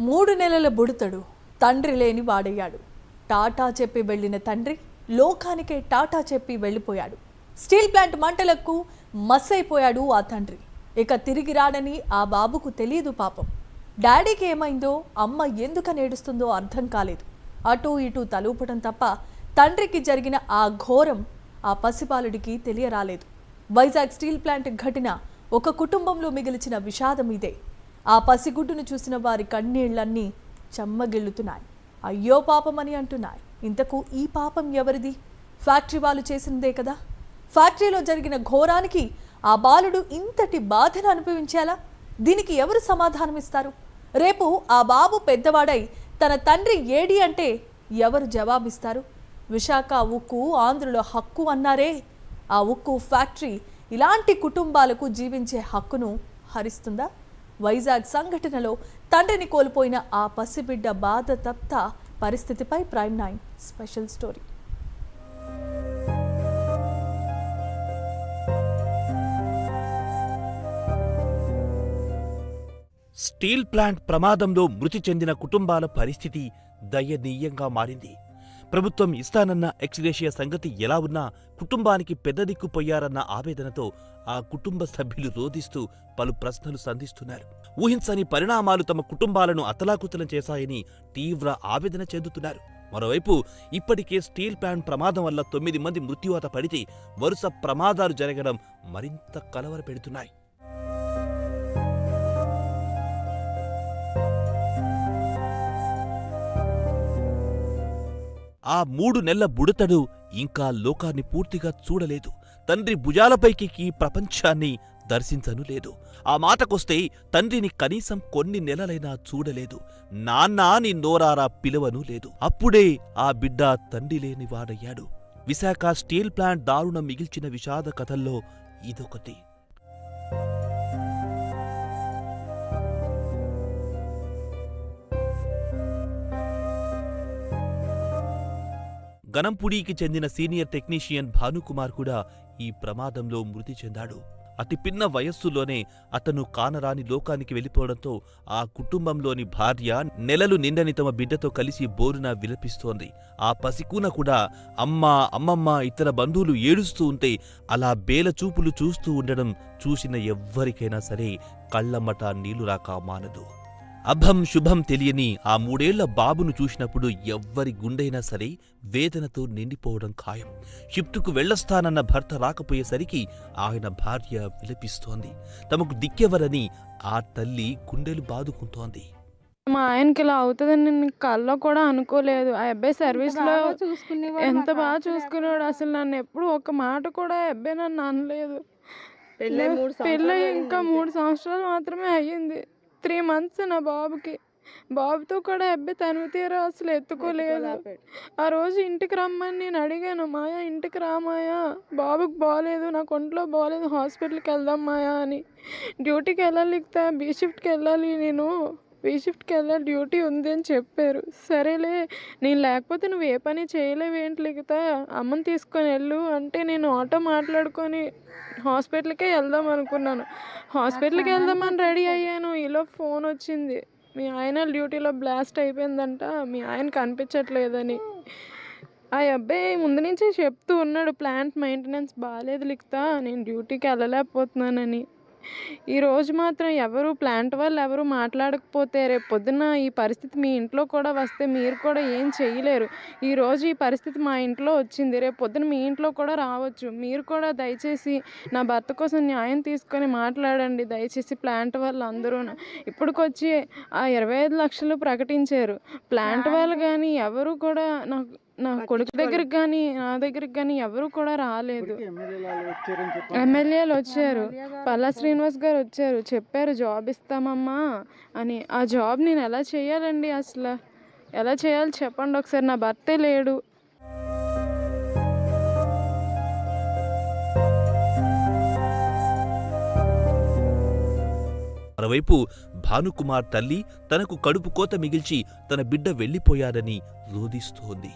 3 నెలల బుడతడు తండ్రి లేని వాడయ్యాడు. టాటా చెప్పి వెళ్ళిన తండ్రి లోకానికే టాటా చెప్పి వెళ్ళిపోయాడు. స్టీల్ ప్లాంట్ మంటలకు మస్సైపోయాడు ఆ తండ్రి. ఇక తిరిగి రాడని ఆ బాబుకు తెలియదు పాపం. డాడీకి ఏమైందో, అమ్మ ఎందుకని ఏడుస్తుందో అర్థం కాలేదు. అటూ ఇటూ తలూపడం తప్ప తండ్రికి జరిగిన ఆ ఘోరం ఆ పసిబాలుడికి తెలియరాలేదు. వైజాగ్ స్టీల్ ప్లాంట్ ఘటన ఒక కుటుంబంలో మిగిల్చిన విషాదం ఇదే. ఆ పసిగుడ్డును చూసిన వారి కన్నీళ్లన్నీ చెమ్మగిల్లుతున్నాయి. అయ్యో పాపమని అంటున్నాయి. ఇంతకు ఈ పాపం ఎవరిది? ఫ్యాక్టరీ వాళ్ళు చేసిందే కదా. ఫ్యాక్టరీలో జరిగిన ఘోరానికి ఆ బాలుడు ఇంతటి బాధను అనుభవించేలా? దీనికి ఎవరు సమాధానం ఇస్తారు? రేపు ఆ బాబు పెద్దవాడై తన తండ్రి ఏడి అంటే ఎవరు జవాబిస్తారు? విశాఖ ఉక్కు ఆంధ్రుల హక్కు అన్నారే, ఆ ఉక్కు ఫ్యాక్టరీ ఇలాంటి కుటుంబాలకు జీవించే హక్కును హరిస్తుందా? వైజాగ్ సంఘటనలో తండ్రిని కోల్పోయిన ఆ పసిబిడ్డ బాధ తప్త పరిస్థితిపై ప్రైమ్9 స్పెషల్ స్టోరీ. స్టీల్ ప్లాంట్ ప్రమాదంలో మృతి చెందిన కుటుంబాల పరిస్థితి దయనీయంగా మారింది. ప్రభుత్వం ఇస్తానన్న ఎక్స్గ్రేషియా సంగతి ఎలా ఉన్నా కుటుంబానికి పెద్ద దిక్కుపోయారన్న ఆవేదనతో ఆ కుటుంబ సభ్యులు రోధిస్తూ పలు ప్రశ్నలు సంధిస్తున్నారు. ఊహించని పరిణామాలు తమ కుటుంబాలను అతలాకుతలం చేశాయని తీవ్ర ఆవేదన చెందుతున్నారు. మరోవైపు ఇప్పటికే స్టీల్ ప్లాంట్ ప్రమాదం వల్ల 9 మంది మృత్యువాత పడితే వరుస ప్రమాదాలు జరగడం మరింత కలవరపెడుతున్నాయి. ఆ 3 నెలల బుడతడు ఇంకా లోకాన్ని పూర్తిగా చూడలేదు. తండ్రి భుజాలపైకి ప్రపంచాన్ని దర్శించను లేదు. ఆ మాటకొస్తే తండ్రిని కనీసం కొన్ని నెలలైనా చూడలేదు. నాన్నా ని నోరారా పిలవను లేదు. అప్పుడే ఆ బిడ్డ తండ్రి లేని వాడయ్యాడు. విశాఖ స్టీల్ ప్లాంట్ దారుణం మిగిల్చిన విషాద కథల్లో ఇదొకటి. గనంపుడికి చెందిన సీనియర్ టెక్నీషియన్ భానుకుమార్ కూడా ఈ ప్రమాదంలో మృతి చెందాడు. అతి పిన్న వయస్సులోనే అతను కానరాని లోకానికి వెళ్ళిపోవడంతో ఆ కుటుంబంలోని భార్య నెలలు నిండని తమ బిడ్డతో కలిసి బోరున విలపిస్తోంది. ఆ పసికూన కూడా అమ్మా అమ్మమ్మ ఇతర బంధువులు ఏడుస్తూ ఉంటే అలా బేలచూపులు చూస్తూ ఉండడం చూసిన ఎవ్వరికైనా సరే కళ్లమ్మట నీళ్లు రాక మానదు. అభం శుభం తెలియని ఆ 3 ఏళ్ల బాబును చూసినప్పుడు ఎవ్వరి గుండైనా సరే వేదనతో నిండిపోవడం ఖాయం. షిఫ్టుకు వెళ్లొస్తానన్న భర్త రాకపోయేసరికి ఆయన భార్య విలపిస్తోంది. తమకు దిక్కెవరని ఆ తల్లి గుండెలు బాదుకుంటోంది. మా ఆయనకి ఇలా అవుతుందని నేను కల్లో కూడా అనుకోలేదు. ఆ అబ్బాయి సర్వీస్లో ఎంత బాగా చూసుకున్నాడు. అసలు నన్ను ఎప్పుడు ఒక మాట కూడా ఆ అబ్బాయి నన్ను అనలేదు. పెళ్ళి ఇంకా 3 సంవత్సరాలు మాత్రమే అయ్యింది. 3 months నా బాబుకి. బాబుతో కూడా అబ్బాయి తనివి తీరా అసలు ఎత్తుకోలేదు. ఆ రోజు ఇంటికి రమ్మని నేను అడిగాను, మాయా ఇంటికి రా మాయా, బాబుకి బాగాలేదు, నాకు ఒంట్లో బాగాలేదు, హాస్పిటల్కి వెళ్దాం మాయా అని. డ్యూటీకి వెళ్ళాలి లిఖితా, బీ షిఫ్ట్కి వెళ్ళాలి, నేను బీ షిఫ్ట్కి వెళ్ళాలి, డ్యూటీ ఉంది అని చెప్పారు. సరేలే, నేను లేకపోతే నువ్వు ఏ పని చేయలేవేంటి లిఖితా, అమ్మని తీసుకొని వెళ్ళు అంటే నేను ఆటో మాట్లాడుకొని హాస్పిటల్కే వెళ్దాం అనుకున్నాను. హాస్పిటల్కి వెళ్దామని రెడీ అయ్యాను. ఈలో ఫోన్ వచ్చింది, మీ ఆయన డ్యూటీలో బ్లాస్ట్ అయిపోయిందంట, మీ ఆయన కనిపించట్లేదని. ఆ అబ్బాయి ముందు నుంచే చెప్తూ ఉన్నాడు, ప్లాంట్ మెయింటెనెన్స్ బాగాలేదు లిఖితా, నేను డ్యూటీకి వెళ్ళలేకపోతున్నానని. ఈరోజు మాత్రం ఎవరు ప్లాంట్ వాళ్ళు ఎవరు మాట్లాడకపోతే రేపు పొద్దున్న ఈ పరిస్థితి మీ ఇంట్లో కూడా వస్తే మీరు కూడా ఏం చేయలేరు. ఈరోజు ఈ పరిస్థితి మా ఇంట్లో వచ్చింది, రేపు పొద్దున మీ ఇంట్లో కూడా రావచ్చు. మీరు కూడా దయచేసి నా భర్త కోసం న్యాయం తీసుకొని మాట్లాడండి దయచేసి. ప్లాంట్ వాళ్ళు అందరూ ఇప్పటికొచ్చి ఆ 25 లక్షలు ప్రకటించారు. ప్లాంట్ వాళ్ళు కానీ ఎవరు కూడా నా కొడుకు దగ్గరికి కానీ నా దగ్గరికి కానీ ఎవరు కూడా రాలేదు. ఎమ్మెల్యేలు వచ్చారు, పల్లా శ్రీనివాస్ గారు వచ్చారు, చెప్పారు జాబ్ ఇస్తామమ్మా అని. ఆ జాబ్ నేను ఎలా చేయాలండి? అసలు ఎలా చేయాలి చెప్పండి ఒకసారి. నా భర్తే లేడు. మరోవైపు భానుకుమార్ తల్లి తనకు కడుపు కోత మిగిల్చి తన బిడ్డ వెళ్లిపోయాడని రోధిస్తోంది.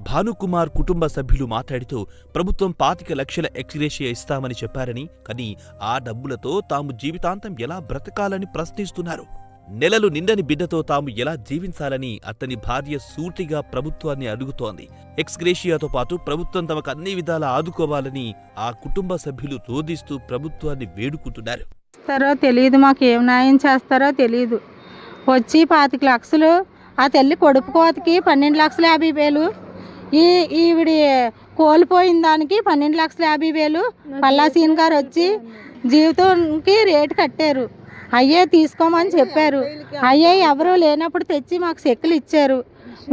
భానుకుమార్ కుటుంబ సభ్యులు మాట్లాడుతూ ప్రభుత్వం 25 లక్షల ఎక్స్గ్రేషియా ఇస్తామని చెప్పారని, కానీ ఆ డబ్బులతో తాము జీవితాంతం ఎలా బ్రతకాలని ప్రశ్నిస్తున్నారు. నెలలు నిండని బిడ్డతో తాము ఎలా జీవించాలని అతని భార్య సూటిగా ప్రభుత్వాన్ని అడుగుతోంది. ఎక్స్గ్రేషియాతో పాటు ప్రభుత్వం తమకు అన్ని విధాలా ఆదుకోవాలని ఆ కుటుంబ సభ్యులు రోధిస్తూ ప్రభుత్వాన్ని వేడుకుంటున్నారు. తెలియదు, మాకు ఏం న్యాయం చేస్తారో తెలియదు. వచ్చి 25 లక్షలు, ఆ తల్లి కొడుకు కోతకి 12,50,000, ఈవిడి కోల్పోయిన దానికి 12,50,000 పల్లాసీన్ గారు వచ్చి జీవితానికి రేటు కట్టారు. అయ్యే తీసుకోమని చెప్పారు. అయ్యే ఎవరూ లేనప్పుడు తెచ్చి మాకు చెక్కులు ఇచ్చారు.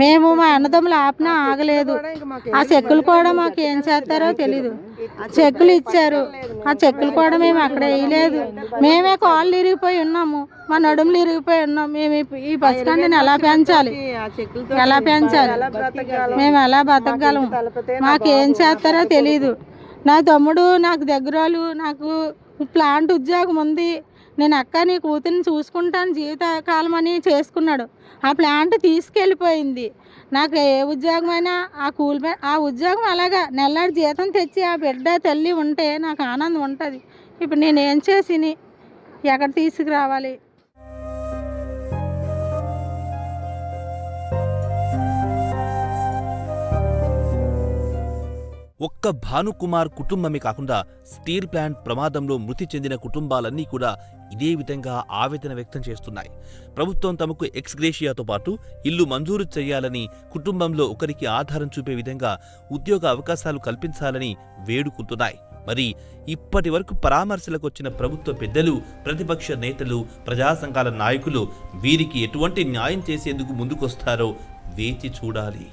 మేము మా అన్నదమ్ములు ఆపినా ఆగలేదు. ఆ చెక్కులు కూడా మాకు ఏం చేస్తారో తెలీదు. చెక్కులు ఇచ్చారు, ఆ చెక్కులు కూడా మేము అక్కడ వేయలేదు. మేమే కాళ్ళు ఇరిగిపోయి ఉన్నాము, మా నడుములు ఇరిగిపోయి ఉన్నాం. మేము ఈ బస్ కండిని ఎలా పెంచాలి, మేము ఎలా బతకగలము? మాకేం చేస్తారో తెలీదు. నా తమ్ముడు నాకు దగ్గరోళ్ళు, నాకు ప్లాంట్ ఉద్యోగం ఉంది, నేను అక్క నీ కూతురిని చూసుకుంటాను జీవితకాలం అని చేసుకున్నాడు. ఆ ప్లాంట్ తీసుకెళ్ళిపోయింది. నాకు ఏ ఉద్యోగమైనా ఆ ఉద్యోగం అలాగా నెల్లాడి జీతం తెచ్చి ఆ బిడ్డ తల్లి ఉంటే నాకు ఆనందం ఉంటుంది. ఇప్పుడు నేనేం చేసి ఎక్కడ తీసుకురావాలి? ఒక్క భానుకుమార్ కుటుంబమే కాకుండా స్టీల్ ప్లాంట్ ప్రమాదంలో మృతి చెందిన కుటుంబాలన్నీ కూడా ఇదే విధంగా ఆవేదన వ్యక్తం చేస్తున్నాయి. ప్రభుత్వం తమకు ఎక్స్గ్రేషియాతో పాటు ఇల్లు మంజూరు చేయాలని, కుటుంబంలో ఒకరికి ఆధారం చూపే విధంగా ఉద్యోగ అవకాశాలు కల్పించాలని వేడుకుంటున్నాయి. మరి ఇప్పటి వరకు పరామర్శలకు వచ్చిన ప్రభుత్వ పెద్దలు, ప్రతిపక్ష నేతలు, ప్రజా సంఘాల నాయకులు వీరికి ఎటువంటి న్యాయం చేసేందుకు ముందుకొస్తారో వేచి చూడాలి.